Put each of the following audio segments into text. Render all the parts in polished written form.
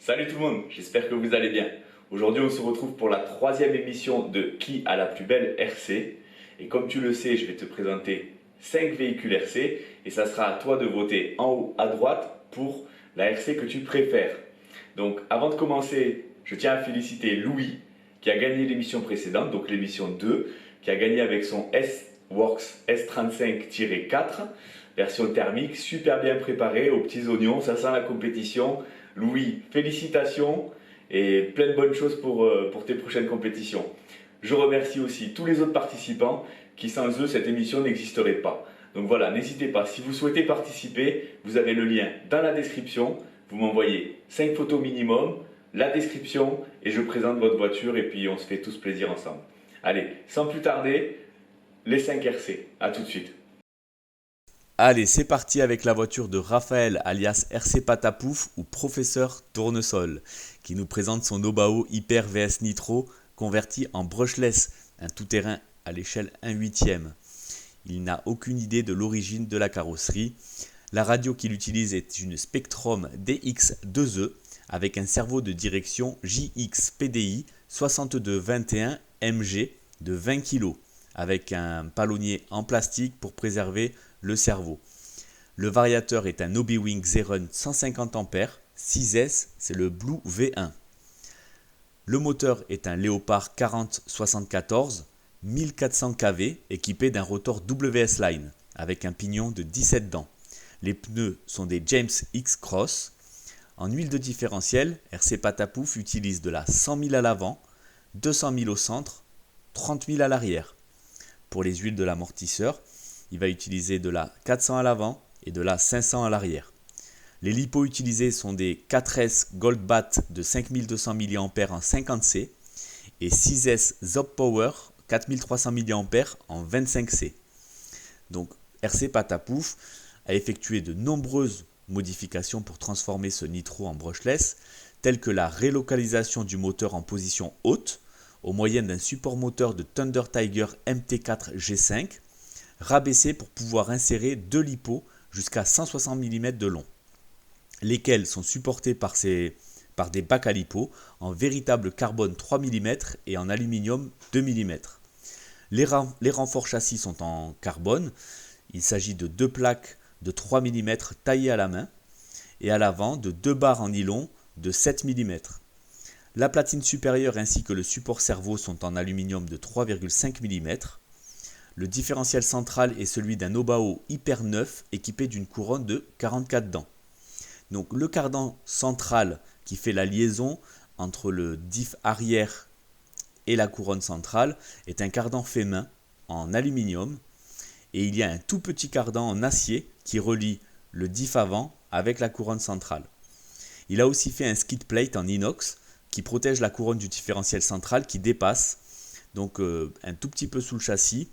Salut tout le monde, j'espère que vous allez bien. Aujourd'hui on se retrouve pour la troisième émission de Qui a la plus belle RC. Et comme tu le sais, je vais te présenter 5 véhicules RC et ça sera à toi de voter en haut à droite pour la RC que tu préfères. Donc avant de commencer, je tiens à féliciter Louis qui a gagné l'émission précédente, donc l'émission 2, qui a gagné avec son S-Works S35-4, version thermique, super bien préparée, aux petits oignons, ça sent la compétition. Louis, félicitations et plein de bonnes choses pour tes prochaines compétitions. Je remercie aussi tous les autres participants qui sans eux cette émission n'existerait pas. Donc voilà, n'hésitez pas, si vous souhaitez participer, vous avez le lien dans la description, vous m'envoyez 5 photos minimum, la description et je présente votre voiture et puis on se fait tous plaisir ensemble. Allez, sans plus tarder, les 5 RC, à tout de suite. Allez, c'est parti avec la voiture de Raphaël alias RC Patapouf ou Professeur Tournesol qui nous présente son Obao Hyper VS Nitro converti en brushless, un tout-terrain à l'échelle 1/8. Il n'a aucune idée de l'origine de la carrosserie. La radio qu'il utilise est une Spectrum DX2E avec un cerveau de direction JX PDI 6221 MG de 20 kg avec un palonnier en plastique pour préserver le cerveau. Le variateur est un Obi-Wing Xeron 150 A, 6S, c'est le Blue V1. Le moteur est un Léopard 4074, 1400 kV, équipé d'un rotor WS Line, avec un pignon de 17 dents. Les pneus sont des James X Cross. En huile de différentiel, RC Patapouf utilise de la 100 000 à l'avant, 200 000 au centre, 30 000 à l'arrière. Pour les huiles de l'amortisseur, il va utiliser de la 400 à l'avant et de la 500 à l'arrière. Les lipos utilisés sont des 4S Goldbat de 5200 mAh en 50C et 6S Zop Power 4300 mAh en 25C. Donc RC Patapouf a effectué de nombreuses modifications pour transformer ce nitro en brushless, telles que la relocalisation du moteur en position haute au moyen d'un support moteur de Thunder Tiger MT4 G5, rabaissé pour pouvoir insérer deux lipos jusqu'à 160 mm de long, lesquels sont supportés par des bacs à lipos en véritable carbone 3 mm et en aluminium 2 mm. Les renforts châssis sont en carbone, il s'agit de deux plaques de 3 mm taillées à la main et à l'avant de deux barres en nylon de 7 mm. La platine supérieure ainsi que le support servo sont en aluminium de 3,5 mm. Le différentiel central est celui d'un Obao Hyper neuf équipé d'une couronne de 44 dents. Donc le cardan central qui fait la liaison entre le diff arrière et la couronne centrale est un cardan fait main en aluminium et il y a un tout petit cardan en acier qui relie le diff avant avec la couronne centrale. Il a aussi fait un skid plate en inox qui protège la couronne du différentiel central qui dépasse donc un tout petit peu sous le châssis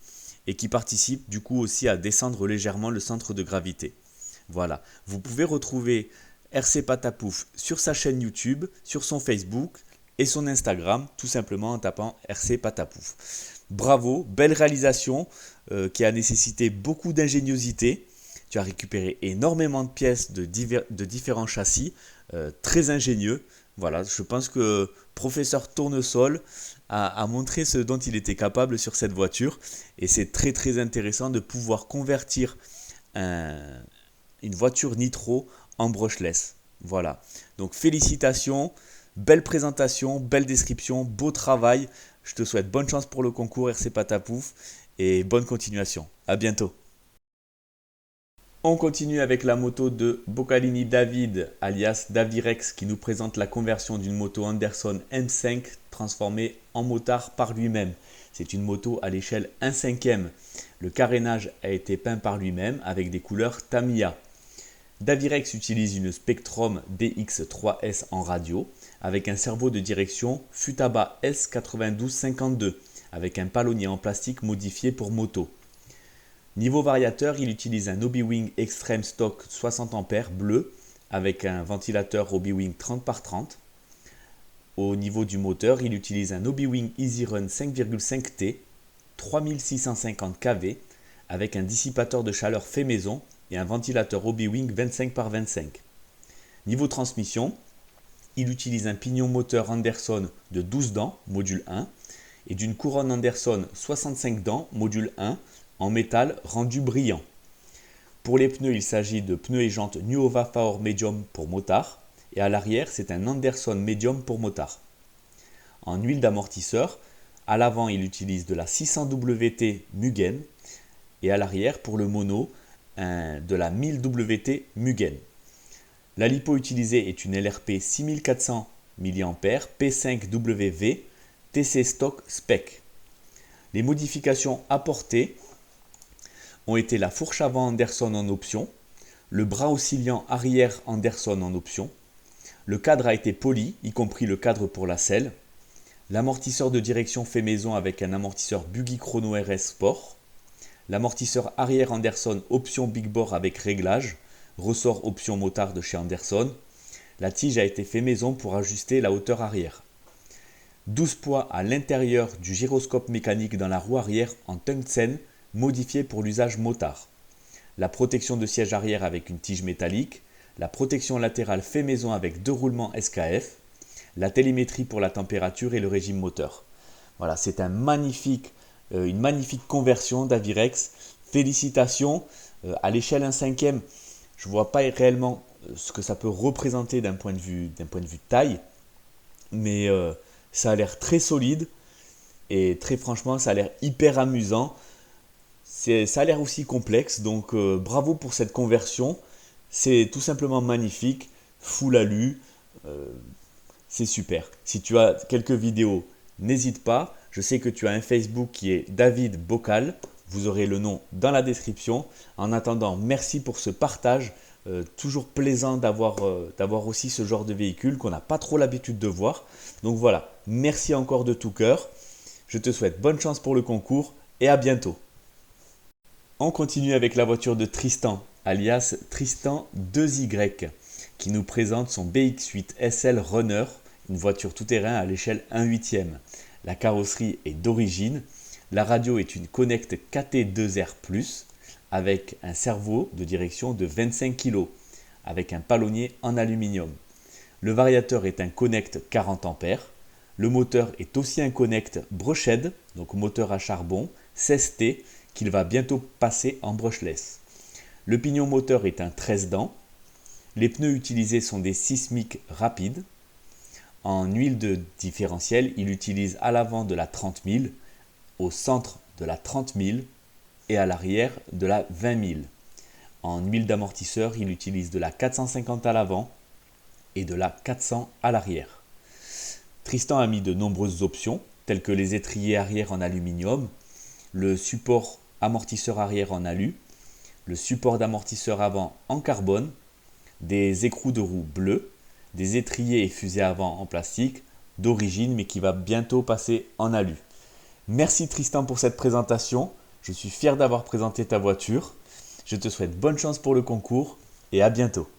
et qui participe du coup aussi à descendre légèrement le centre de gravité. Voilà, vous pouvez retrouver RC Patapouf sur sa chaîne YouTube, sur son Facebook et son Instagram, tout simplement en tapant RC Patapouf. Bravo, belle réalisation qui a nécessité beaucoup d'ingéniosité. Tu as récupéré énormément de pièces de différents châssis, très ingénieux. Voilà, je pense que Professeur Tournesol a montré ce dont il était capable sur cette voiture et c'est très très intéressant de pouvoir convertir une voiture nitro en brushless. Voilà, donc félicitations, belle présentation, belle description, beau travail. Je te souhaite bonne chance pour le concours RC Patapouf et bonne continuation. À bientôt. On continue avec la moto de Boccalini David alias Davirex qui nous présente la conversion d'une moto Anderson M5 transformée en motard par lui-même. C'est une moto à l'échelle 1/5. Le carénage a été peint par lui-même avec des couleurs Tamiya. Davirex utilise une Spectrum DX3S en radio avec un cerveau de direction Futaba S9252 avec un palonnier en plastique modifié pour moto. Niveau variateur, il utilise un Obi-Wing Extreme Stock 60 A bleu avec un ventilateur Obi-Wing 30x30. Au niveau du moteur, il utilise un Obi-Wing EasyRun 5,5T 3650 kV avec un dissipateur de chaleur fait maison et un ventilateur Obi-Wing 25x25. Niveau transmission, il utilise un pignon moteur Anderson de 12 dents, module 1, et d'une couronne Anderson 65 dents, module 1, en métal rendu brillant. Pour les pneus, il s'agit de pneus et jantes Nuova Faor Medium pour motard, et à l'arrière, c'est un Anderson Medium pour motard. En huile d'amortisseur, à l'avant, il utilise de la 600 WT Mugen, et à l'arrière, pour le mono, de la 1000 WT Mugen. La lipo utilisée est une LRP 6400 mAh P5WV TC Stock Spec. Les modifications apportées ont été la fourche avant Anderson en option, le bras oscillant arrière Anderson en option, le cadre a été poli, y compris le cadre pour la selle, l'amortisseur de direction fait maison avec un amortisseur Buggy Chrono RS Sport, l'amortisseur arrière Anderson option Big Bore avec réglage, ressort option motard de chez Anderson. La tige a été fait maison pour ajuster la hauteur arrière. 12 poids à l'intérieur du gyroscope mécanique dans la roue arrière en tungstène modifié pour l'usage motard. La protection de siège arrière avec une tige métallique, la protection latérale fait maison avec 2 roulements SKF, la télémétrie pour la température et le régime moteur. Voilà, c'est une magnifique conversion d'Avirex. Félicitations. À l'échelle 1/5, je ne vois pas réellement ce que ça peut représenter d'un point de vue taille, mais ça a l'air très solide et très franchement, ça a l'air hyper amusant. Ça a l'air aussi complexe, donc bravo pour cette conversion. C'est tout simplement magnifique, full alu, c'est super. Si tu as quelques vidéos, n'hésite pas. Je sais que tu as un Facebook qui est David Bocal. Vous aurez le nom dans la description. En attendant, merci pour ce partage. Toujours plaisant d'avoir aussi ce genre de véhicule qu'on n'a pas trop l'habitude de voir. Donc voilà, merci encore de tout cœur. Je te souhaite bonne chance pour le concours et à bientôt. On continue avec la voiture de Tristan, alias Tristan 2Y, qui nous présente son BX8 SL Runner, une voiture tout-terrain à l'échelle 1/8. La carrosserie est d'origine. La radio est une Connect KT2R+, avec un cerveau de direction de 25 kg, avec un palonnier en aluminium. Le variateur est un Connect 40 A. Le moteur est aussi un Connect Brushed, donc moteur à charbon, 16T, qu'il va bientôt passer en brushless. Le pignon moteur est un 13 dents. Les pneus utilisés sont des Sismic rapides. En huile de différentiel, il utilise à l'avant de la 30 000, au centre de la 30 000 et à l'arrière de la 20 000. En huile d'amortisseur, il utilise de la 450 à l'avant et de la 400 à l'arrière. Tristan a mis de nombreuses options, telles que les étriers arrière en aluminium, le support amortisseur arrière en alu, le support d'amortisseur avant en carbone, des écrous de roue bleus, des étriers et fusées avant en plastique, d'origine mais qui va bientôt passer en alu. Merci Tristan pour cette présentation, je suis fier d'avoir présenté ta voiture. Je te souhaite bonne chance pour le concours et à bientôt.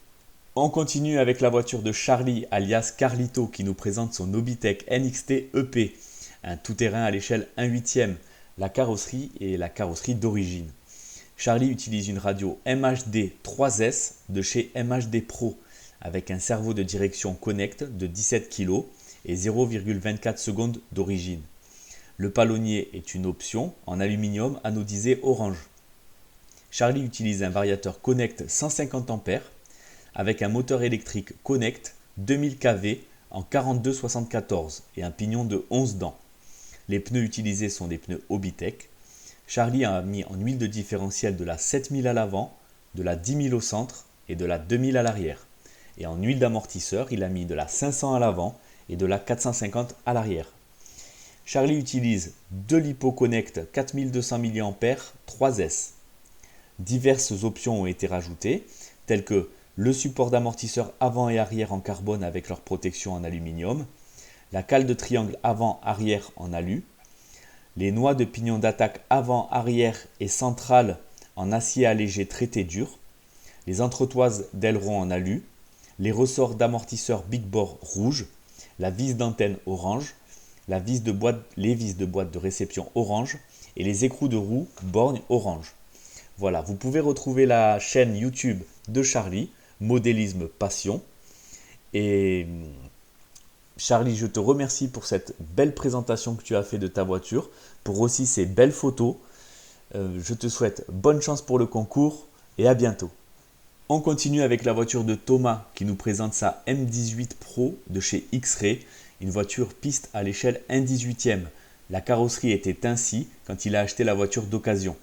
On continue avec la voiture de Charlie alias Carlito qui nous présente son Obitech NXT EP, un tout-terrain à l'échelle 1/8. La carrosserie est la carrosserie d'origine. Charlie utilise une radio MHD 3S de chez MHD Pro avec un cerveau de direction Connect de 17 kg et 0,24 secondes d'origine. Le palonnier est une option en aluminium anodisé orange. Charlie utilise un variateur Connect 150 A avec un moteur électrique Connect 2000 kV en 42-74 et un pignon de 11 dents. Les pneus utilisés sont des pneus Obitech. Charlie a mis en huile de différentiel de la 7000 à l'avant, de la 10 000 au centre et de la 2000 à l'arrière. Et en huile d'amortisseur, il a mis de la 500 à l'avant et de la 450 à l'arrière. Charlie utilise deux LiPo Connect 4200 mAh 3S. Diverses options ont été rajoutées, telles que le support d'amortisseur avant et arrière en carbone avec leur protection en aluminium, la cale de triangle avant-arrière en alu, les noix de pignon d'attaque avant-arrière et centrale en acier allégé traité dur, les entretoises d'aileron en alu, les ressorts d'amortisseur Big Bore rouge, la vis d'antenne orange, les vis de boîte de réception orange et les écrous de roue borgne orange. Voilà, vous pouvez retrouver la chaîne YouTube de Charlie, Modélisme Passion. Et Charlie, je te remercie pour cette belle présentation que tu as fait de ta voiture, pour aussi ces belles photos. Je te souhaite bonne chance pour le concours et à bientôt. On continue avec la voiture de Thomas qui nous présente sa M18 Pro de chez X-Ray, une voiture piste à l'échelle 1/18e. La carrosserie était ainsi quand il a acheté la voiture d'occasion.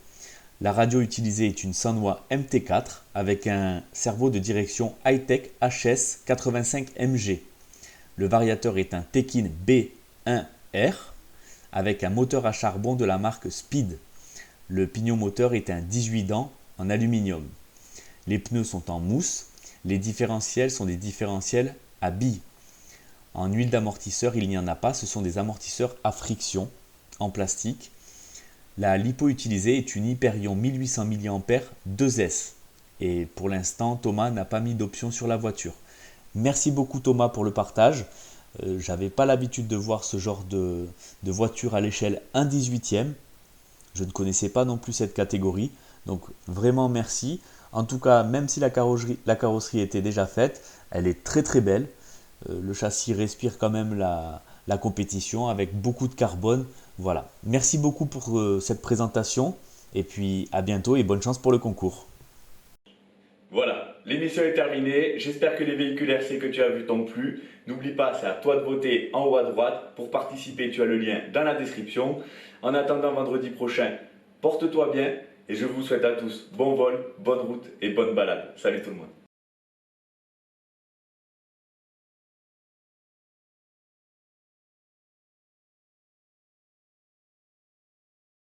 La radio utilisée est une Sanwa MT4 avec un servo de direction high-tech HS 85MG. Le variateur est un Tekin B1R avec un moteur à charbon de la marque Speed. Le pignon moteur est un 18 dents en aluminium. Les pneus sont en mousse. Les différentiels sont des différentiels à billes. En huile d'amortisseur, il n'y en a pas. Ce sont des amortisseurs à friction en plastique. La lipo utilisée est une Hyperion 1800 mAh 2S. Et pour l'instant, Thomas n'a pas mis d'option sur la voiture. Merci beaucoup Thomas pour le partage. J'avais pas l'habitude de voir ce genre de voiture à l'échelle 1/18e. Je ne connaissais pas non plus cette catégorie. Donc vraiment merci. En tout cas, même si la carrosserie était déjà faite, elle est très très belle. Le châssis respire quand même la compétition avec beaucoup de carbone. Voilà. Merci beaucoup pour cette présentation. Et puis à bientôt et bonne chance pour le concours. Voilà, l'émission est terminée. J'espère que les véhicules RC que tu as vus t'ont plu. N'oublie pas, c'est à toi de voter en haut à droite. Pour participer, tu as le lien dans la description. En attendant vendredi prochain, porte-toi bien et je vous souhaite à tous bon vol, bonne route et bonne balade. Salut tout le monde.